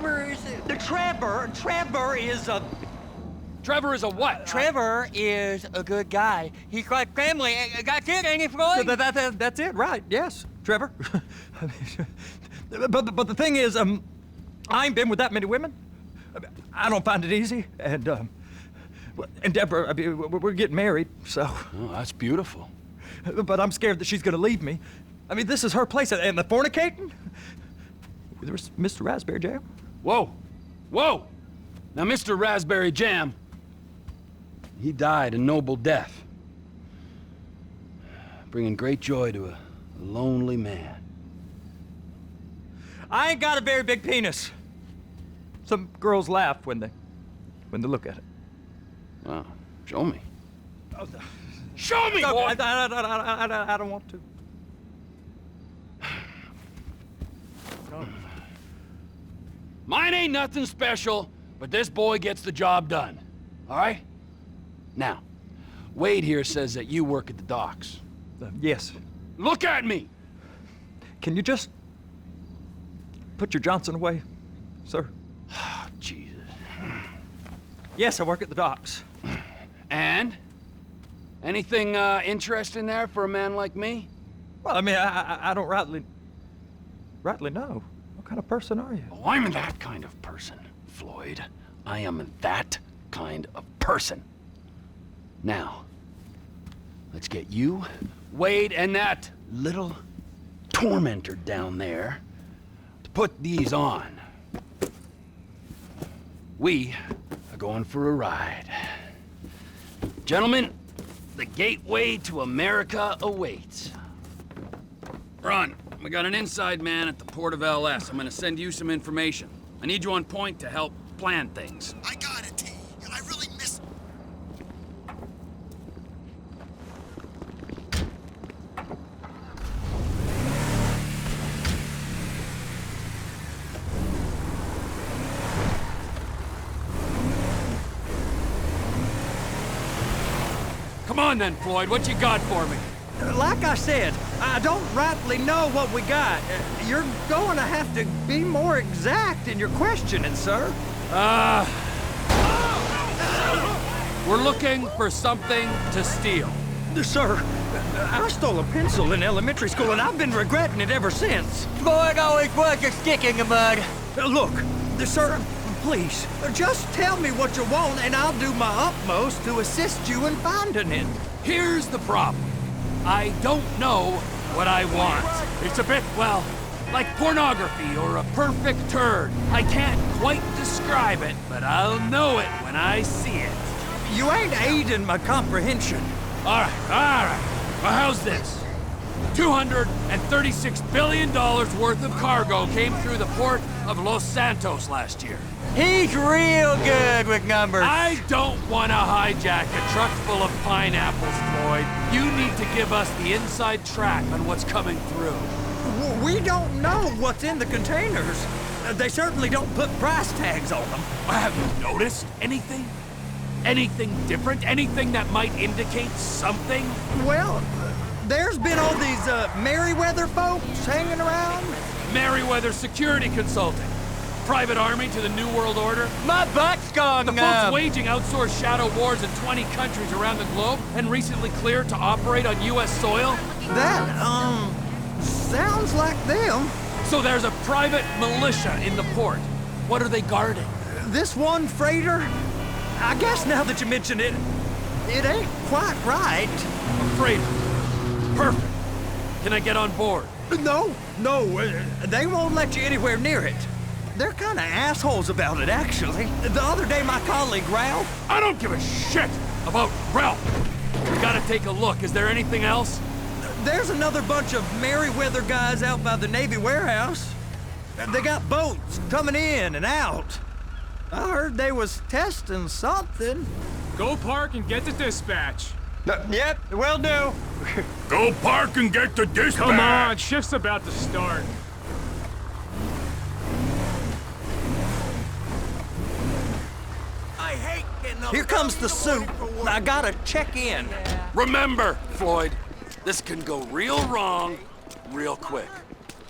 Trevor is a... Trevor is a what? Trevor is a good guy. He's like family. That's it, ain't it, Floyd? That's it, right? Yes, Trevor. but the thing is, I ain't been with that many women. I don't find it easy, and Deborah, I mean, we're getting married, so. Oh, that's beautiful. But I'm scared that she's gonna leave me. I mean, this is her place, and the fornicating? There's Mr. Raspberry Jam. Whoa, whoa! Now, Mr. Raspberry Jam, he died a noble death, bringing great joy to a lonely man. I ain't got a very big penis. Some girls laugh when they look at it. Wow, show me. Oh, Show me, no, boy! I don't want to. Mine ain't nothing special, but this boy gets the job done. All right? Now, Wade here says that you work at the docks. Yes. Look at me! Can you just put your Johnson away, sir? Oh, Jesus. Yes, I work at the docks. And? Anything interesting there for a man like me? Well, I mean, I don't rightly know. What kind of person are you? Oh, I'm that kind of person, Floyd. I am that kind of person. Now, let's get you, Wade, and that little tormentor down there to put these on. We are going for a ride. Gentlemen, the gateway to America awaits. Ron, we got an inside man at the port of LS. I'm gonna send you some information. I need you on point to help plan things. I got it, T. I really miss... Come on then, Floyd, what you got for me? Like I said, I don't rightly know what we got. You're going to have to be more exact in your questioning, sir. We're looking for something to steal. Sir, I stole a pencil in elementary school, and I've been regretting it ever since. Floyd always was a stick in the mud. Look, sir, please, just tell me what you want, and I'll do my utmost to assist you in finding it. Here's the problem. I don't know what I want. It's a bit, well, like pornography or a perfect turd. I can't quite describe it, but I'll know it when I see it. You ain't aiding my comprehension. All right. Well, how's this? $236 billion worth of cargo came through the port of Los Santos last year. He's real good with numbers. I don't want to hijack a truck full of pineapples, Floyd. You need to give us the inside track on what's coming through. We don't know what's in the containers. They certainly don't put price tags on them. Have you noticed anything? Anything different? Anything that might indicate something? Well, there's been all these Merryweather folks hanging around. Merryweather Security Consulting. Private army to the New World Order. My butt's gone The folks waging outsourced shadow wars in 20 countries around the globe and recently cleared to operate on U.S. soil. That, sounds like them. So there's a private militia in the port. What are they guarding? This one freighter, I guess now that you mention it, it ain't quite right. A freighter. Perfect. Can I get on board? No, they won't let you anywhere near it. They're kind of assholes about it, actually. The other day, my colleague, Ralph... I don't give a shit about Ralph. We gotta take a look. Is there anything else? There's another bunch of Merryweather guys out by the Navy warehouse. They got boats coming in and out. I heard they was testing something. Go park and get the dispatch. Yep, will do. Go park and get the dispatch! Come on, shift's about to start. Here comes the soup. I gotta check in. Remember, Floyd, this can go real wrong real quick.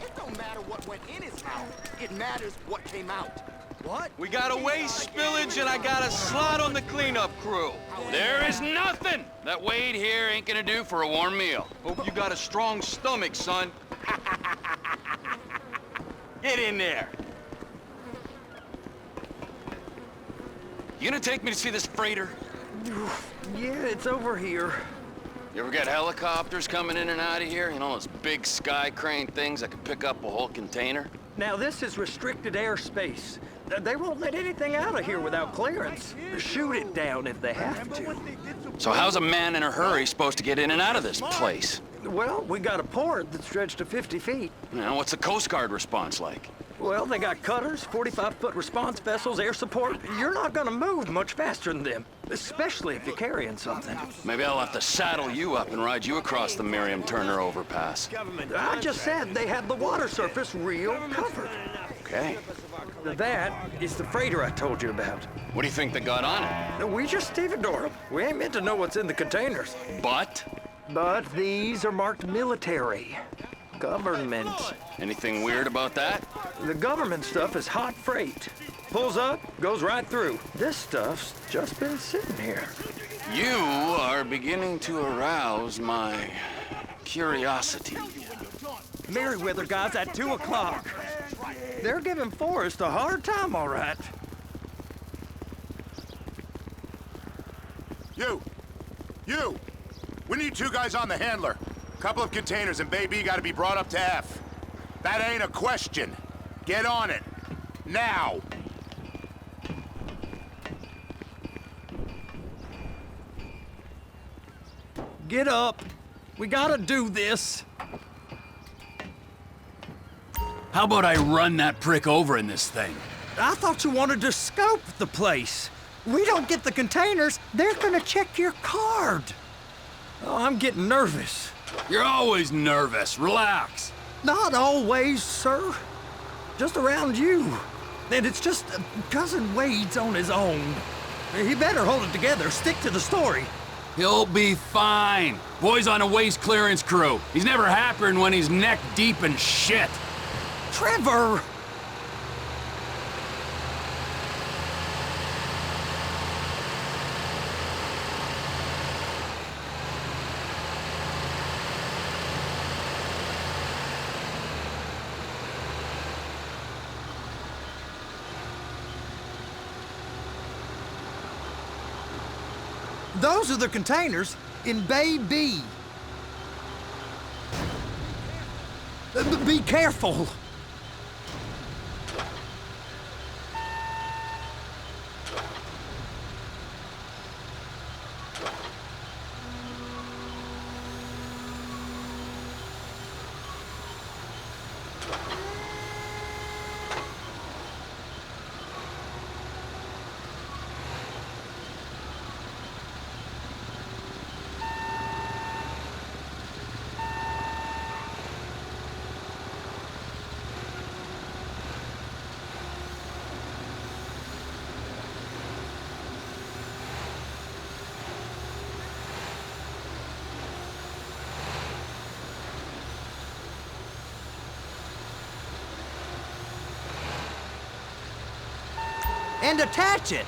It don't matter what went in his mouth. It matters what came out. What? We got a waste spillage and I got a slot on the cleanup crew. There is nothing that Wade here ain't gonna do for a warm meal. Hope you got a strong stomach, son. Get in there. You gonna take me to see this freighter? Yeah, it's over here. You ever get helicopters coming in and out of here? You know, those big sky crane things that can pick up a whole container? Now, this is restricted airspace. They won't let anything out of here without clearance. Shoot it down if they have to. So how's a man in a hurry supposed to get in and out of this place? Well, we got a port that's stretched to 50 feet. You know, what's the Coast Guard response like? Well, they got cutters, 45-foot response vessels, air support. You're not gonna move much faster than them, especially if you're carrying something. Maybe I'll have to saddle you up and ride you across the Miriam Turner overpass. I just said they had the water surface real covered. Okay. That is the freighter I told you about. What do you think they got on it? We just stevedore them. We ain't meant to know what's in the containers. But? But these are marked military. Government. Anything weird about that? The government stuff is hot freight. Pulls up, goes right through. This stuff's just been sitting here. You are beginning to arouse my curiosity. Merriweather guys at 2 o'clock. They're giving Forrest a hard time, all right. You! We need 2 guys on the handler. Couple of containers and Bay B gotta be brought up to F. That ain't a question. Get on it. Now! Get up. We gotta do this. How about I run that prick over in this thing? I thought you wanted to scope the place. We don't get the containers, they're gonna check your card. Oh, I'm getting nervous. You're always nervous. Relax. Not always, sir. Just around you. And it's just Cousin Wade's on his own. He better hold it together, stick to the story. He'll be fine. Boy's on a waste clearance crew. He's never happier than when he's neck deep in shit. Trevor! Those are the containers in Bay B. Be careful. And attach it.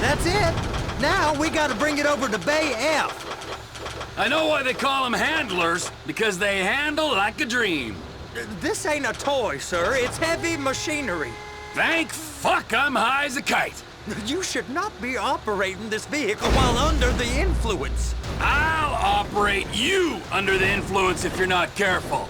That's it. Now we gotta bring it over to Bay F. I know why they call them handlers, because they handle like a dream. This ain't a toy, sir. It's heavy machinery. Thank fuck I'm high as a kite. You should not be operating this vehicle while under the influence. I'll operate you under the influence if you're not careful.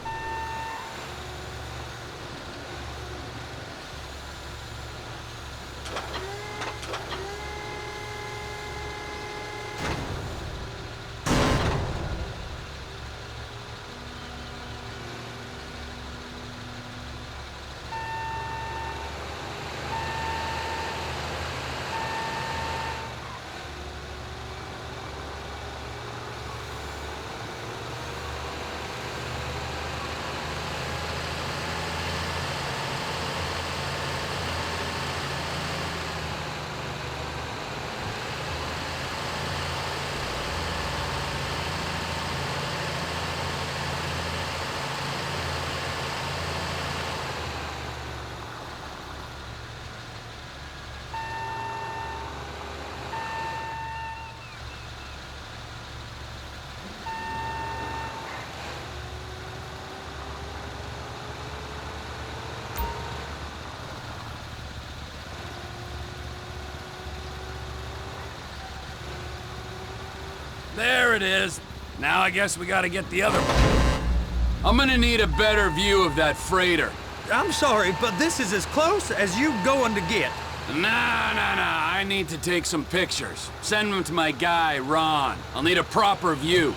There it is. Now I guess we gotta get the other one. I'm gonna need a better view of that freighter. I'm sorry, but this is as close as you going to get. Nah. I need to take some pictures. Send them to my guy, Ron. I'll need a proper view.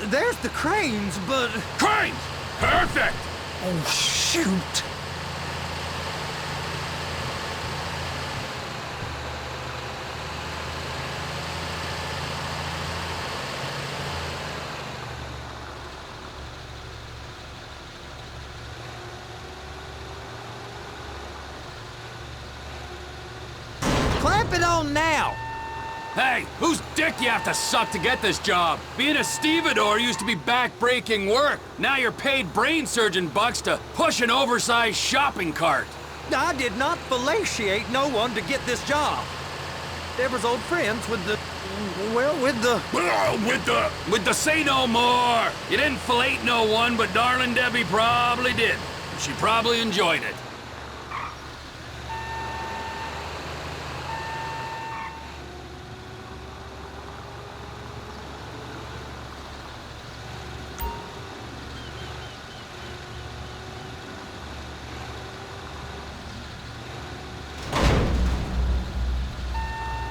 There's the cranes, but... Cranes! Perfect! Oh, shoot. Clamp it on now! Hey, whose dick you have to suck to get this job? Being a stevedore used to be back-breaking work. Now you're paid brain surgeon bucks to push an oversized shopping cart. I did not fellatiate no one to get this job. Deborah's old friends with the... well, with the say no more. You didn't fillet no one, but darling Debbie probably did. She probably enjoyed it.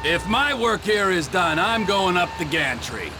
If my work here is done, I'm going up the gantry.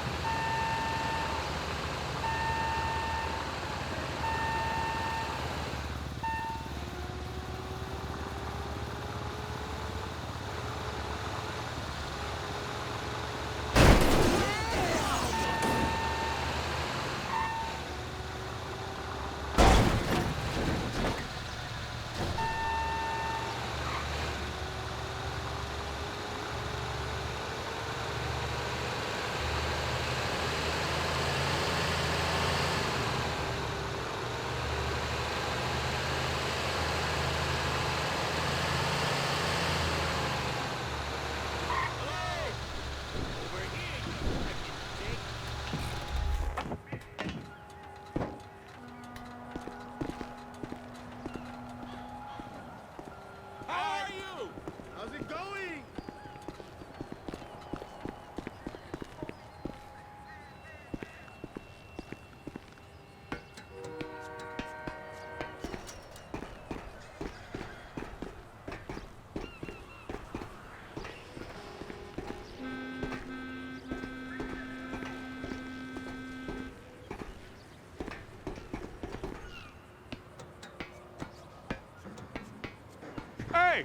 Hey,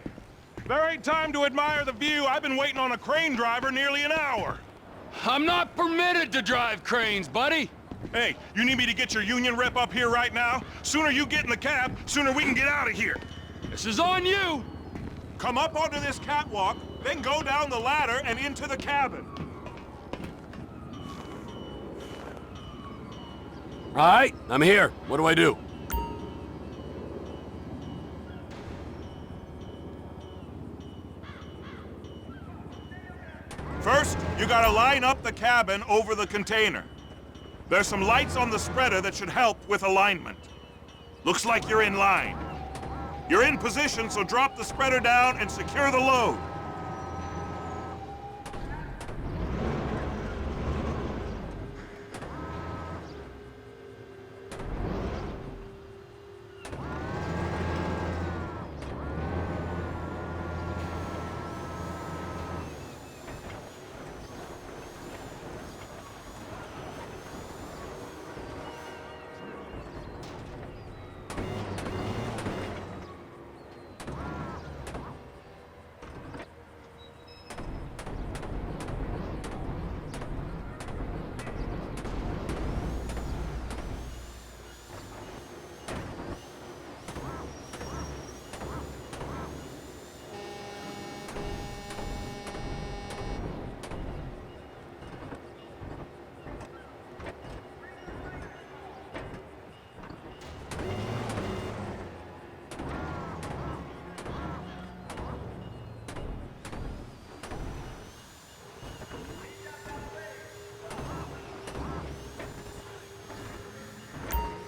there ain't time to admire the view. I've been waiting on a crane driver nearly an hour. I'm not permitted to drive cranes, buddy. Hey, you need me to get your union rep up here right now? Sooner you get in the cab, sooner we can get out of here. This is on you. Come up onto this catwalk, then go down the ladder and into the cabin. All right, I'm here. What do I do? First, you gotta line up the cabin over the container. There's some lights on the spreader that should help with alignment. Looks like you're in line. You're in position, so drop the spreader down and secure the load.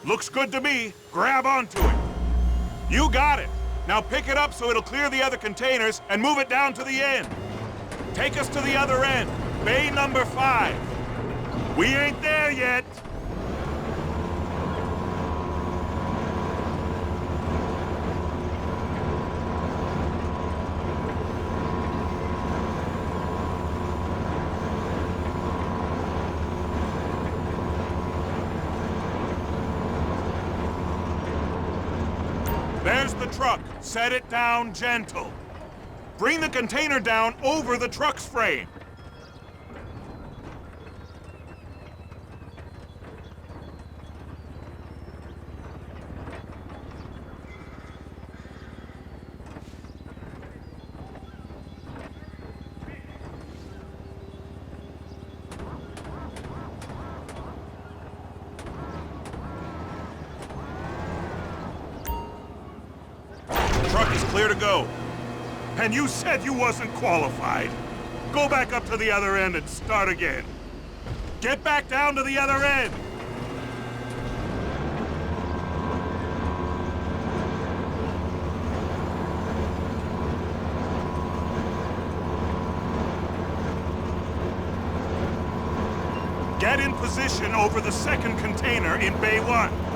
Looks good to me. Grab onto it. You got it. Now pick it up so it'll clear the other containers and move it down to the end. Take us to the other end. Bay number 5. We ain't there yet. There's the truck. Set it down gentle. Bring the container down over the truck's frame. Truck is clear to go. And you said you wasn't qualified. Go back up to the other end and start again. Get back down to the other end. Get in position over the second container in Bay 1.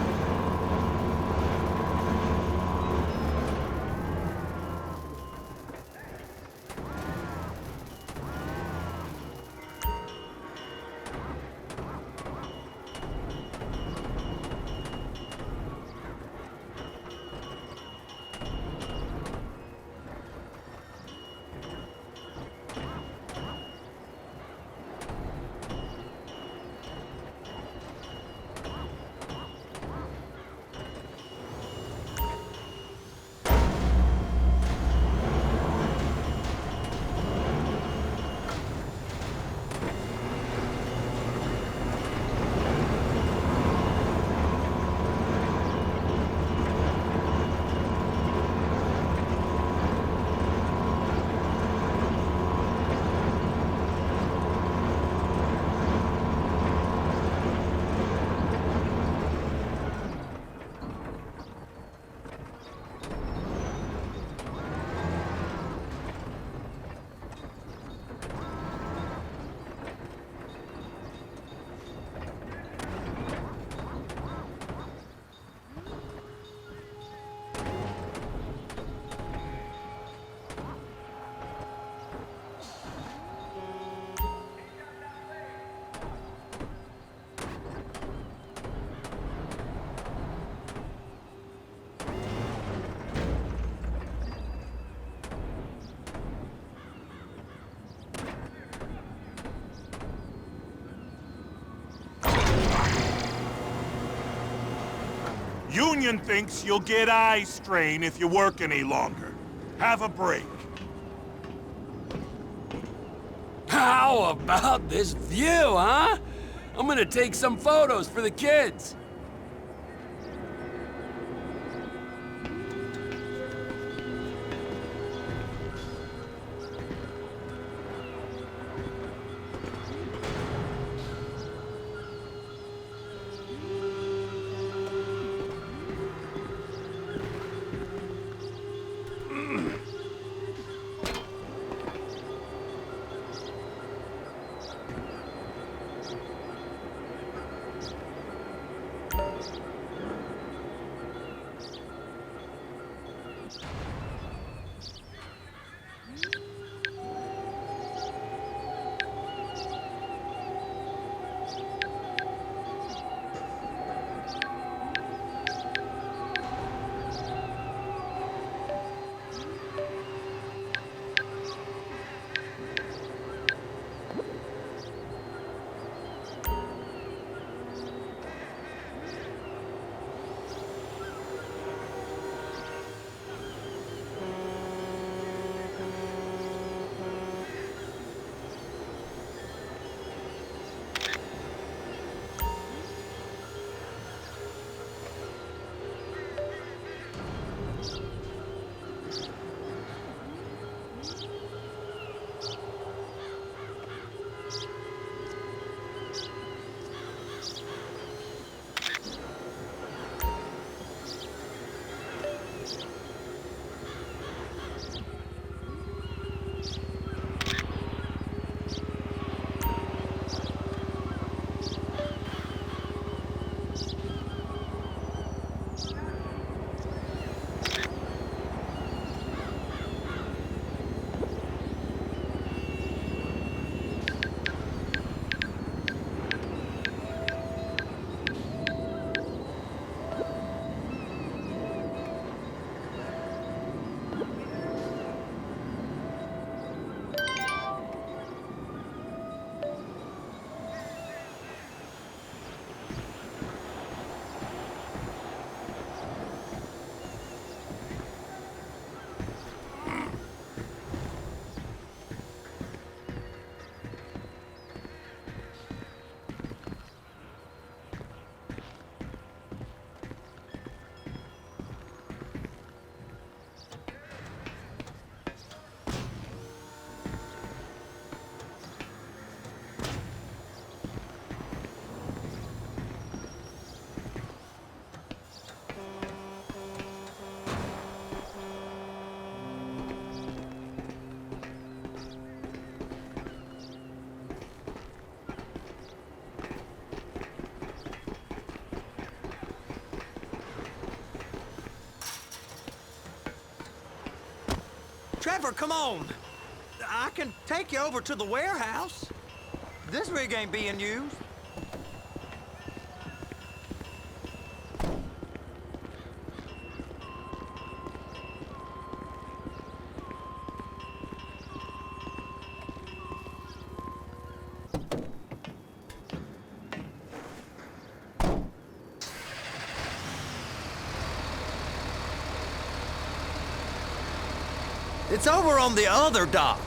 Union thinks you'll get eye strain if you work any longer. Have a break. How about this view, huh? I'm gonna take some photos for the kids. Trevor, come on. I can take you over to the warehouse. This rig ain't being used. It's over on the other dock.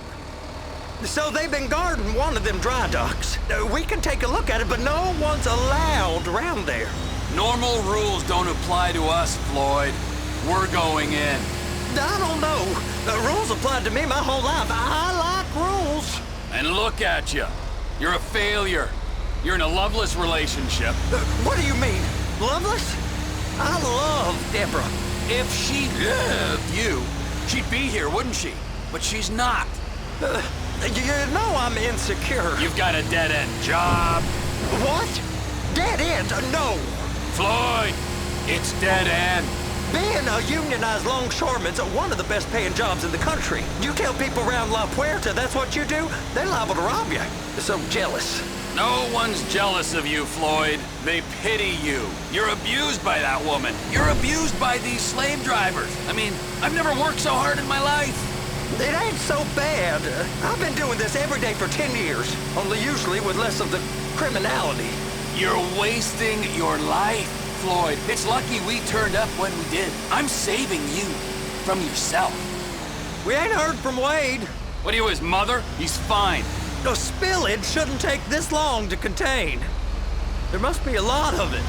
So they've been guarding one of them dry docks. We can take a look at it, but no one's allowed around there. Normal rules don't apply to us, Floyd. We're going in. I don't know. The rules applied to me my whole life. I like rules. And look at you. You're a failure. You're in a loveless relationship. What do you mean? Loveless? I love Deborah. If she loved you, she'd be here, wouldn't she? But she's not. You know I'm insecure. You've got a dead-end job. What? Dead end? No. Floyd, it's dead end. Being a unionized longshoreman's one of the best paying jobs in the country. You tell people around La Puerta that's what you do, they're liable to rob you. They're so jealous. No one's jealous of you, Floyd. They pity you. You're abused by that woman. You're abused by these slave drivers. I mean, I've never worked so hard in my life. It ain't so bad. I've been doing this every day for 10 years, only usually with less of the criminality. You're wasting your life, Floyd. It's lucky we turned up when we did. I'm saving you from yourself. We ain't heard from Wade. What are you, his mother? He's fine. No, spillage shouldn't take this long to contain. There must be a lot of it.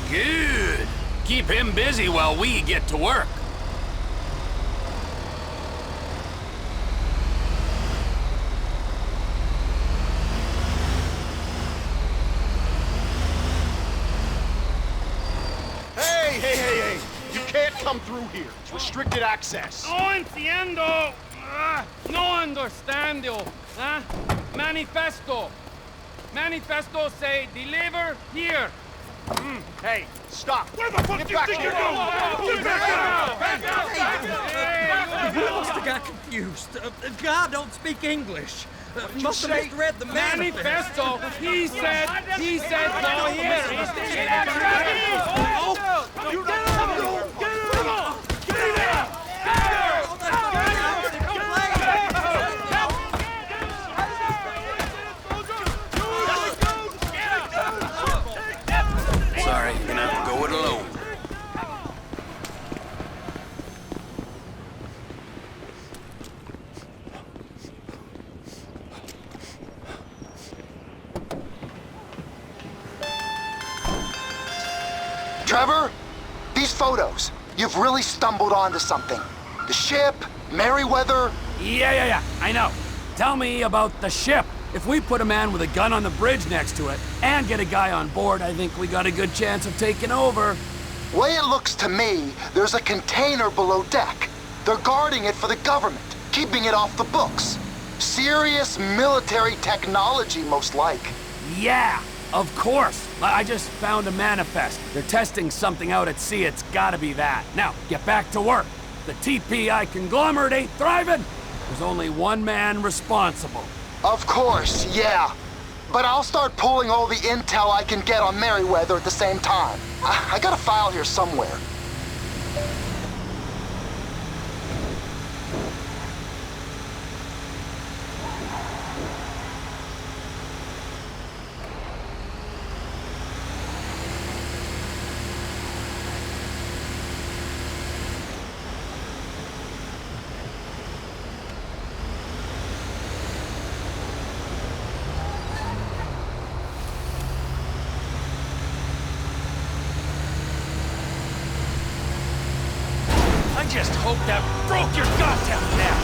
Good. Keep him busy while we get to work. Hey! You can't come through here. It's restricted access. No entiendo. No understando. Manifesto. Manifesto say deliver here. Hey, stop. Where the fuck Get do you back think here. you're going? He must have got confused. God don't speak English. Must have misread the Manifesto. He said go here. Sorry, you're gonna have to go it alone. Trevor, these photos. You've really stumbled onto something. The ship, Merryweather. Yeah, I know. Tell me about the ship. If we put a man with a gun on the bridge next to it and get a guy on board, I think we got a good chance of taking over. Way it looks to me, there's a container below deck. They're guarding it for the government, keeping it off the books. Serious military technology, most like. Yeah, of course. I just found a manifest. They're testing something out at sea. It's gotta be that. Now, get back to work. The TPI conglomerate ain't thriving. There's only one man responsible. Of course, yeah. But I'll start pulling all the intel I can get on Merryweather at the same time. I got a file here somewhere. I just hope that broke your goddamn neck!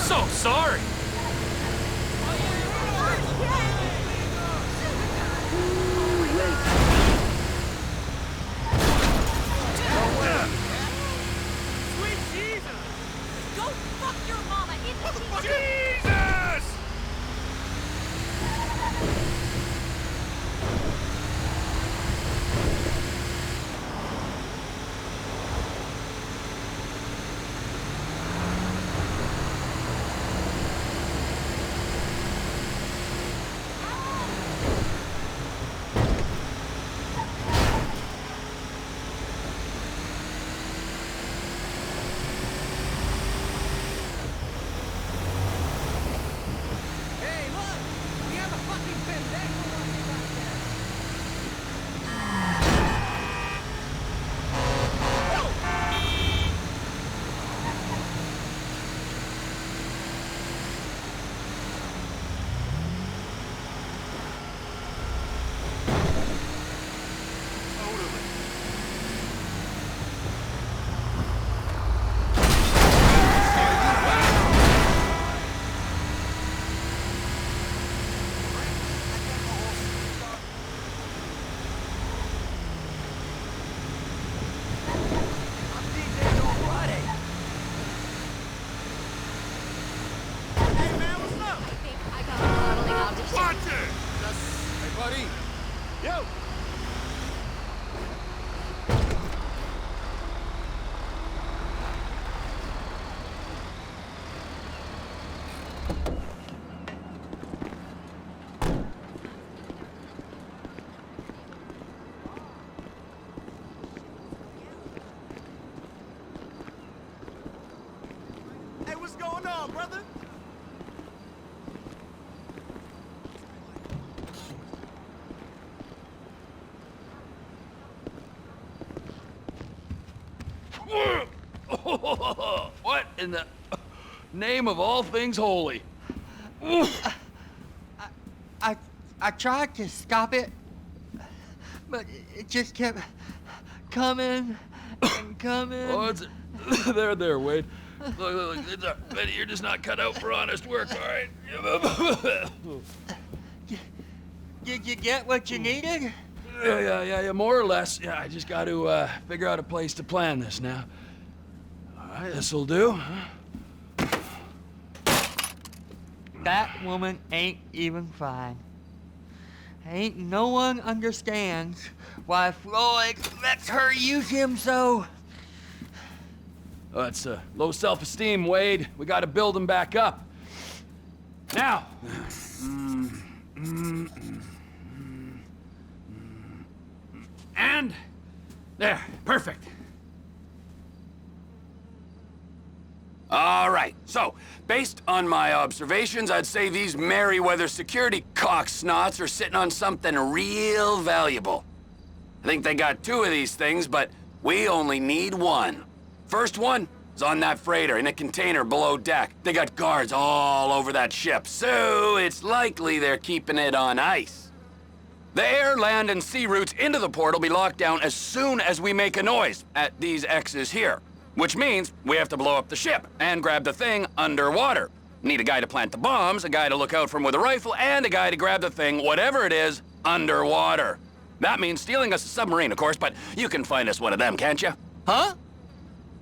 So sorry. Sweet Jesus! Go fuck your mama in the Jesus! Hey, look! We have a fucking pendejo walking back there. I got a modeling audition. Watch it! Hey, buddy. Yo! Hey, what's going on, brother? What in the name of all things holy? I tried to stop it, but it just kept coming and coming. Oh, it's there, Wade. Look, Betty, you're just not cut out for honest work, all right? Did you get what you needed? Yeah, more or less. Yeah, I just got to figure out a place to plan this now. All right, this'll do. That woman ain't even fine. Ain't no one understands why Floyd lets her use him so. Oh, that's low self-esteem, Wade. We got to build him back up. Now. And there, perfect. All right, so based on my observations, I'd say these Merryweather security cocksnots are sitting on something real valuable. I think they got 2 of these things, but we only need 1. First one is on that freighter in a container below deck. They got guards all over that ship, so it's likely they're keeping it on ice. The air, land, and sea routes into the port will be locked down as soon as we make a noise at these X's here. Which means we have to blow up the ship and grab the thing underwater. Need a guy to plant the bombs, a guy to look out for 'em with a rifle, and a guy to grab the thing, whatever it is, underwater. That means stealing us a submarine, of course, but you can find us one of them, can't you? Huh?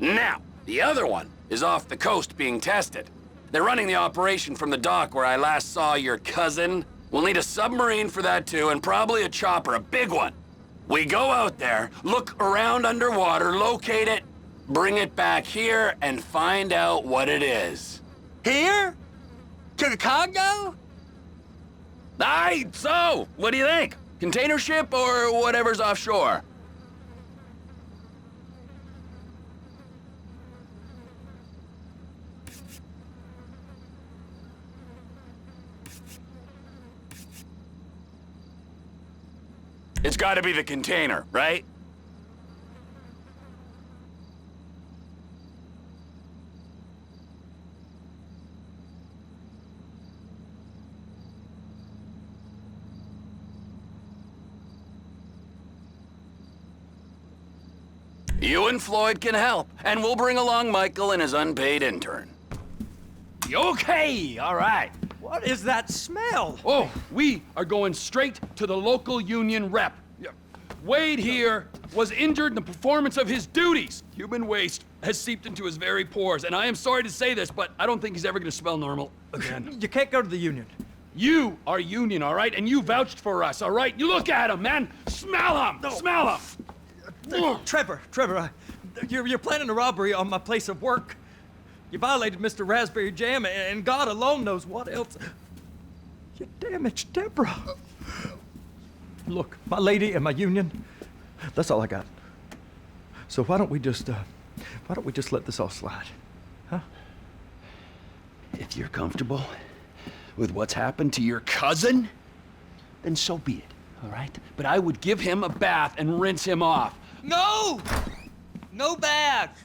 Now, the other one is off the coast being tested. They're running the operation from the dock where I last saw your cousin. We'll need a submarine for that too, and probably a chopper, a big one. We go out there, look around underwater, locate it, bring it back here, and find out what it is. Here? To the Congo? Aye, so, what do you think? Container ship or whatever's offshore? It's gotta be the container, right? You and Floyd can help, and we'll bring along Michael and his unpaid intern. Okay, all right. What is that smell? Oh, we are going straight to the local union rep. Wade here was injured in the performance of his duties. Human waste has seeped into his very pores, and I am sorry to say this, but I don't think he's ever gonna smell normal again. You can't go to the union. You are union, all right? And you vouched for us, all right? You look at him, man. Smell him! No. Smell him! Trevor, you're planning a robbery on my place of work. You violated Mr. Raspberry Jam, and God alone knows what else. You damaged Deborah. Look, my lady and my union, that's all I got. So why don't we just let this all slide, huh? If you're comfortable with what's happened to your cousin, then so be it, all right? But I would give him a bath and rinse him off. No! No bath!